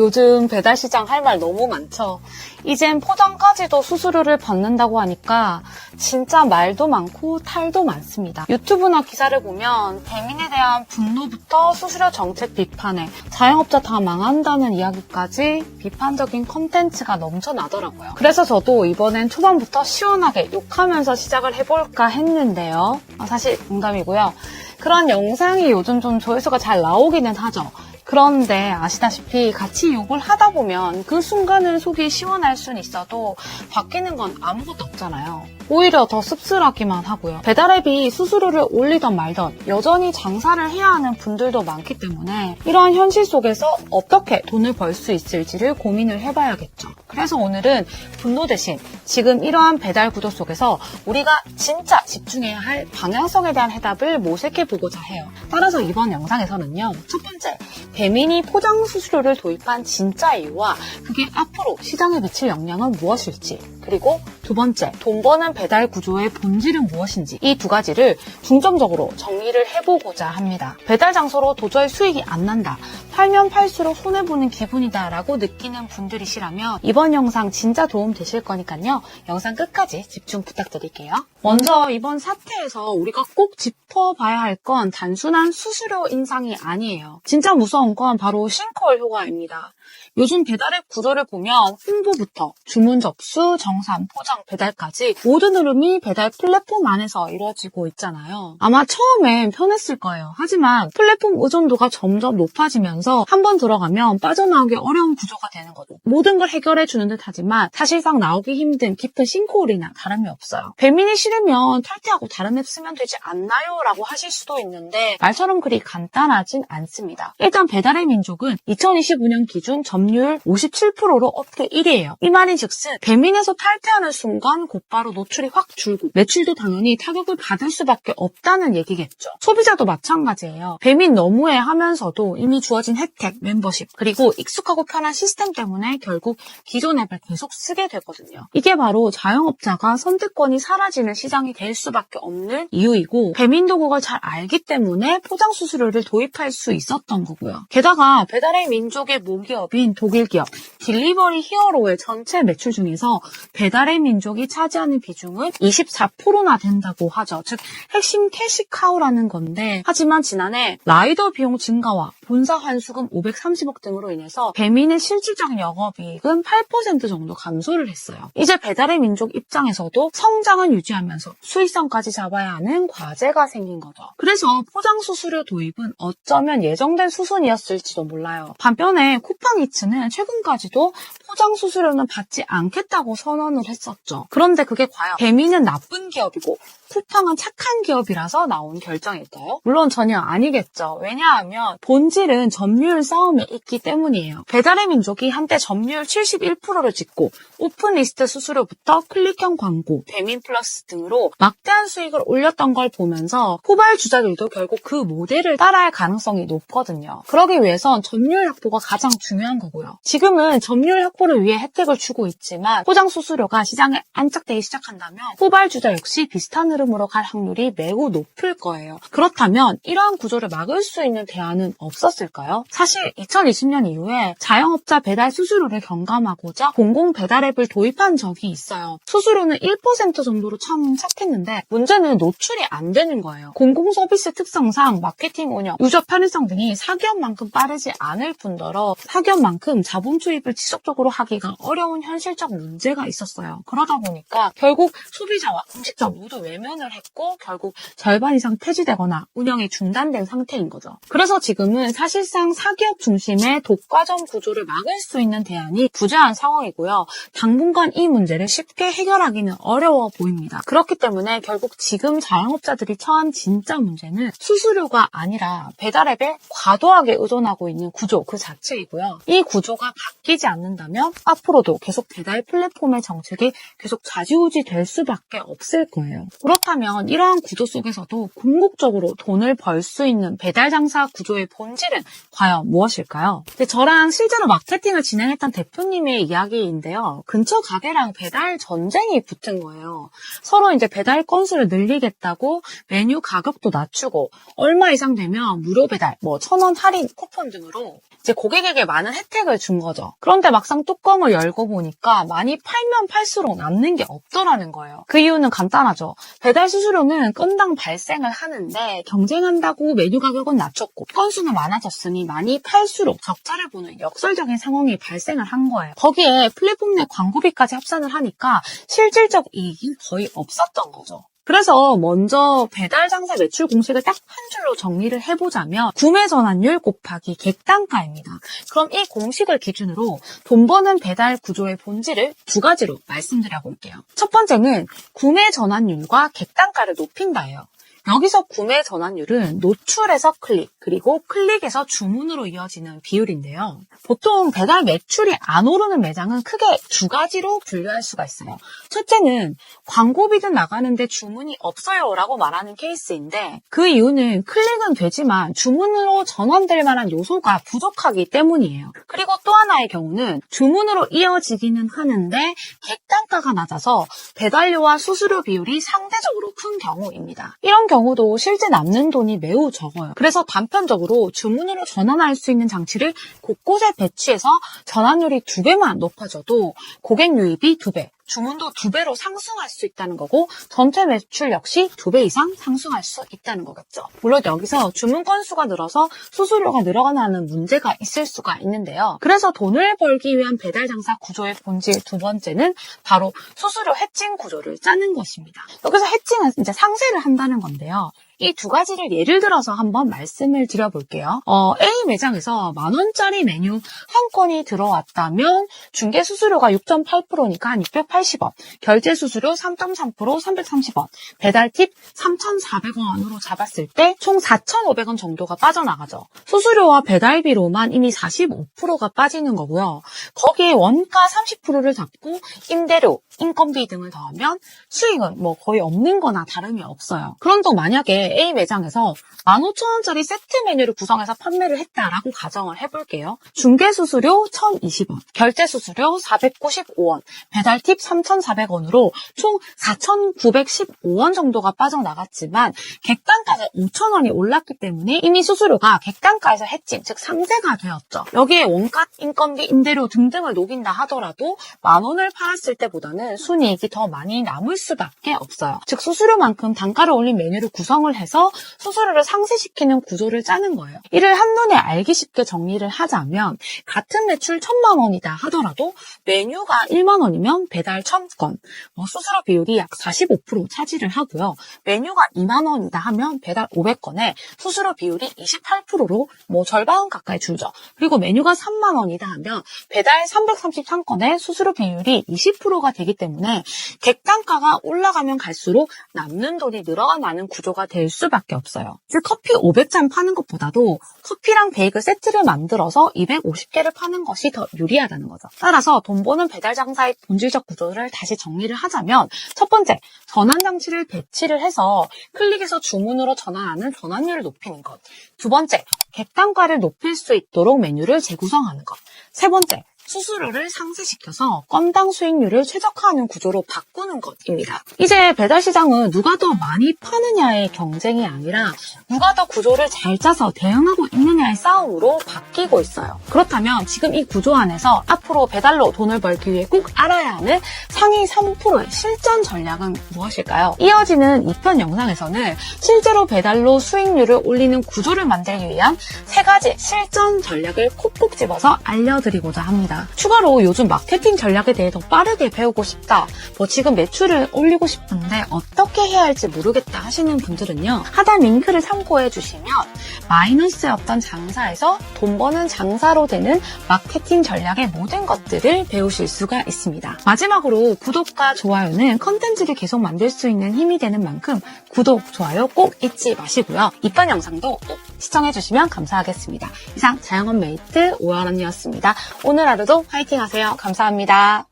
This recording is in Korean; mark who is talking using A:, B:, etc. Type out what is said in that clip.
A: 요즘 배달 시장 할 말 너무 많죠. 이젠 포장까지도 수수료를 받는다고 하니까 진짜 말도 많고 탈도 많습니다. 유튜브나 기사를 보면 배민에 대한 분노부터 수수료 정책 비판에 자영업자 다 망한다는 이야기까지 비판적인 컨텐츠가 넘쳐나더라고요. 그래서 저도 이번엔 초반부터 시원하게 욕하면서 시작을 해볼까 했는데요. 사실 농담이고요. 그런 영상이 요즘 좀 조회수가 잘 나오기는 하죠. 그런데 아시다시피 같이 욕을 하다 보면 그 순간은 속이 시원할 순 있어도 바뀌는 건 아무것도 없잖아요. 오히려 더 씁쓸하기만 하고요. 배달앱이 수수료를 올리던 말던 여전히 장사를 해야 하는 분들도 많기 때문에 이러한 현실 속에서 어떻게 돈을 벌 수 있을지를 고민을 해봐야겠죠. 그래서 오늘은 분노 대신 지금 이러한 배달 구도 속에서 우리가 진짜 집중해야 할 방향성에 대한 해답을 모색해보고자 해요. 따라서 이번 영상에서는요. 첫 번째, 배민이 포장 수수료를 도입한 진짜 이유와 그게 앞으로 시장에 미칠 영향은 무엇일지, 그리고 두 번째, 돈 버는 배달 구조의 본질은 무엇인지, 이 두 가지를 중점적으로 정리를 해보고자 합니다. 배달 장소로 도저히 수익이 안 난다, 팔면 팔수록 손해보는 기분이다 라고 느끼는 분들이시라면 이번 영상 진짜 도움 되실 거니까요. 영상 끝까지 집중 부탁드릴게요. 먼저 이번 사태에서 우리가 꼭 짚어봐야 할 건 단순한 수수료 인상이 아니에요. 진짜 무서운 건 바로 싱크홀 효과입니다. 요즘 배달앱 구조를 보면 홍보부터 주문 접수, 정산, 포장, 배달까지 모든 흐름이 배달 플랫폼 안에서 이루어지고 있잖아요. 아마 처음엔 편했을 거예요. 하지만 플랫폼 의존도가 점점 높아지면서 한번 들어가면 빠져나오기 어려운 구조가 되는 거죠. 모든 걸 해결해 주는 듯 하지만 사실상 나오기 힘든 깊은 싱크홀이나 다름이 없어요. 배민이 싫으면 탈퇴하고 다른 앱 쓰면 되지 않나요? 라고 하실 수도 있는데 말처럼 그리 간단하진 않습니다. 일단 배달의 민족은 2025년 기준 점유율 57%로 업계 1위예요. 이 말인즉슨 배민에서 탈퇴하는 순간 곧바로 노출이 확 줄고 매출도 당연히 타격을 받을 수밖에 없다는 얘기겠죠. 소비자도 마찬가지예요. 배민 너무해 하면서도 이미 주어진 혜택, 멤버십, 그리고 익숙하고 편한 시스템 때문에 결국 기존 앱을 계속 쓰게 되거든요. 이게 바로 자영업자가 선택권이 사라지는 시장이 될 수밖에 없는 이유이고 배민도 그걸 잘 알기 때문에 포장 수수료를 도입할 수 있었던 거고요. 게다가 배달의 민족의 모기업인 독일 기업 딜리버리 히어로의 전체 매출 중에서 배달의 민족이 차지하는 비중은 24%나 된다고 하죠. 즉 핵심 캐시카우라는 건데, 하지만 지난해 라이더 비용 증가와 본사 환수금 530억 등으로 인해서 배민의 실질적 영업이익은 8% 정도 감소를 했어요. 이제 배달의 민족 입장에서도 성장은 유지하면서 수익성까지 잡아야 하는 과제가 생긴 거죠. 그래서 포장 수수료 도입은 어쩌면 예정된 수순이었을지도 몰라요. 반면에 쿠팡이츠는 최근까지도 포장 수수료는 받지 않겠다고 선언을 했었죠. 그런데 그게 과연 배민은 나쁜 기업이고 쿠팡은 착한 기업이라서 나온 결정일까요? 물론 전혀 아니겠죠. 왜냐하면 본질은 점유율 싸움에 있기 때문이에요. 배달의 민족이 한때 점유율 71%를 찍고 오픈리스트 수수료부터 클릭형 광고, 배민 플러스 등으로 막대한 수익을 올렸던 걸 보면서 후발주자들도 결국 그 모델을 따라할 가능성이 높거든요. 그러기 위해선 점유율 확보가 가장 중요한 거고요. 지금은 점유율 확보를 위해 혜택을 주고 있지만 포장 수수료가 시장에 안착되기 시작한다면 후발주자 역시 비슷한 흐름으로 갈 확률이 매우 높을 거예요. 그렇다면 이러한 구조를 막을 수 있는 대안은 없었을까요? 사실 2020년 이후에 자영업자 배달 수수료를 경감하고자 공공 배달 앱을 도입한 적이 있어요. 수수료는 1% 정도로 참 착했는데 문제는 노출이 안 되는 거예요. 공공 서비스 특성상 마케팅 운영, 유저 편의성 등이 사기업만큼 빠르지 않을 뿐더러 사기업만큼 자본 투입을 지속적으로 하기가 어려운 현실적 문제가 있었어요. 그러다 보니까 결국 소비자와 공식자 모두 외면을 했고 결국 절반 이상 폐지되거나 운영이 중단된 상태인 거죠. 그래서 지금은 사실상 사기업 중심의 독과점 구조를 막을 수 있는 대안이 부재한 상황이고요. 당분간 이 문제를 쉽게 해결하기는 어려워 보입니다. 그렇기 때문에 결국 지금 자영업자들이 처한 진짜 문제는 수수료가 아니라 배달앱에 과도하게 의존하고 있는 구조 그 자체이고요. 이 구조가 바뀌지 않는다면 앞으로도 계속 배달 플랫폼의 정책이 계속 좌지우지 될 수밖에 없을 거예요. 그렇다면 이러한 구조 속에서도 궁극적으로 돈을 벌 수 있는 배달 장사 구조의 본질은 과연 무엇일까요? 저랑 실제로 마케팅을 진행했던 대표님의 이야기인데요. 근처 가게랑 배달 전쟁이 붙은 거예요. 서로 이제 배달 건수를 늘리겠다고 메뉴 가격도 낮추고 얼마 이상 되면 무료 배달, 1,000원 할인 쿠폰 등으로 이제 고객에게 많은 혜택을 준 거죠. 그런데 막상 뚜껑을 열고 보니까 많이 팔면 팔수록 남는 게 없더라는 거예요. 그 이유는 간단하죠. 배달 수수료는 건당 발생을 하는데 경쟁한다고 메뉴 가격은 낮췄고 건수는 많아졌으니 많이 팔수록 적자를 보는 역설적인 상황이 발생을 한 거예요. 거기에 플랫폼 내 광고비까지 합산을 하니까 실질적 이익이 거의 없었던 거죠. 그래서 먼저 배달 장사 매출 공식을 딱 한 줄로 정리를 해보자면 구매 전환율 곱하기 객단가입니다. 그럼 이 공식을 기준으로 돈 버는 배달 구조의 본질을 두 가지로 말씀드려 볼게요. 첫 번째는 구매 전환율과 객단가를 높인다예요. 여기서 구매 전환율은 노출에서 클릭, 그리고 클릭에서 주문으로 이어지는 비율인데요. 보통 배달 매출이 안 오르는 매장은 크게 두 가지로 분류할 수가 있어요. 첫째는 광고비든 나가는데 주문이 없어요 라고 말하는 케이스인데 그 이유는 클릭은 되지만 주문으로 전환될 만한 요소가 부족하기 때문이에요. 그리고 또 하나의 경우는 주문으로 이어지기는 하는데 객단가가 낮아서 배달료와 수수료 비율이 상대적으로 큰 경우입니다. 이런 경우도 실제 남는 돈이 매우 적어요. 그래서 단편적으로 주문으로 전환할 수 있는 장치를 곳곳에 배치해서 전환율이 2배만 높아져도 고객 유입이 2배, 주문도 2배로 상승할 수 있다는 거고 전체 매출 역시 2배 이상 상승할 수 있다는 거겠죠. 물론 여기서 주문 건수가 늘어서 수수료가 늘어나는 문제가 있을 수가 있는데요. 그래서 돈을 벌기 위한 배달 장사 구조의 본질 두 번째는 바로 수수료 해칭 구조를 짜는 것입니다. 여기서 해칭은 이제 상세를 한다는 건데요. 이 두 가지를 예를 들어서 한번 말씀을 드려볼게요. A 매장에서 10,000원짜리 메뉴 한 건이 들어왔다면 중개 수수료가 6.8%니까 한 680원, 결제 수수료 3.3% 330원, 배달 팁 3,400원으로 잡았을 때 총 4,500원 정도가 빠져나가죠. 수수료와 배달비로만 이미 45%가 빠지는 거고요. 거기에 원가 30%를 잡고 임대료, 인건비 등을 더하면 수익은 뭐 거의 없는 거나 다름이 없어요. 그런데 만약에 A 매장에서 15,000원짜리 세트 메뉴를 구성해서 판매를 했다라고 가정을 해볼게요. 중개수수료 1,020원, 결제수수료 495원, 배달팁 3,400원으로 총 4,915원 정도가 빠져나갔지만 객단가가 5,000원이 올랐기 때문에 이미 수수료가 객단가에서 해칭, 즉 상세가 되었죠. 여기에 원가, 인건비, 임대료 등등을 녹인다 하더라도 10,000원을 팔았을 때보다는 순이익이 더 많이 남을 수밖에 없어요. 즉 수수료만큼 단가를 올린 메뉴를 구성을 해서 수수료를 상쇄시키는 구조를 짜는 거예요. 이를 한눈에 알기 쉽게 정리를 하자면 같은 매출 1,000만 원이다 하더라도 메뉴가 1만 원이면 배달 1,000건, 수수료 비율이 약 45% 차지를 하고요. 메뉴가 2만 원이다 하면 배달 500건에 수수료 비율이 28%로 절반 가까이 줄죠. 그리고 메뉴가 3만 원이다 하면 배달 333건에 수수료 비율이 20%가 되기 때문에 객단가가 올라가면 갈수록 남는 돈이 늘어나는 구조가 될 수밖에 없어요. 즉 커피 500잔 파는 것보다도 커피랑 베이글 세트를 만들어서 250개를 파는 것이 더 유리하다는 거죠. 따라서 돈 버는 배달 장사의 본질적 구조를 다시 정리를 하자면 첫 번째, 전환 장치를 배치를 해서 클릭에서 주문으로 전환하는 전환율을 높이는 것. 두 번째, 객단가를 높일 수 있도록 메뉴를 재구성하는 것. 세 번째, 수수료를 상쇄시켜서 건당 수익률을 최적화하는 구조로 바꾸는 것입니다. 이제 배달 시장은 누가 더 많이 파느냐의 경쟁이 아니라 누가 더 구조를 잘 짜서 대응하고 있느냐의 싸움으로 바뀌고 있어요. 그렇다면 지금 이 구조 안에서 앞으로 배달로 돈을 벌기 위해 꼭 알아야 하는 상위 3%의 실전 전략은 무엇일까요? 이어지는 2편 영상에서는 실제로 배달로 수익률을 올리는 구조를 만들기 위한 3가지 실전 전략을 콕콕 집어서 알려드리고자 합니다. 추가로 요즘 마케팅 전략에 대해 더 빠르게 배우고 싶다, 지금 매출을 올리고 싶은데 어떻게 해야 할지 모르겠다 하시는 분들은요, 하단 링크를 참고해 주시면 마이너스였던 장사에서 돈 버는 장사로 되는 마케팅 전략의 모든 것들을 배우실 수가 있습니다. 마지막으로 구독과 좋아요는 컨텐츠를 계속 만들 수 있는 힘이 되는 만큼 구독, 좋아요 꼭 잊지 마시고요. 이번 영상도 꼭 시청해 주시면 감사하겠습니다. 이상 자영업 메이트 오열 언니였습니다. 오늘 하루도 화이팅 하세요. 감사합니다.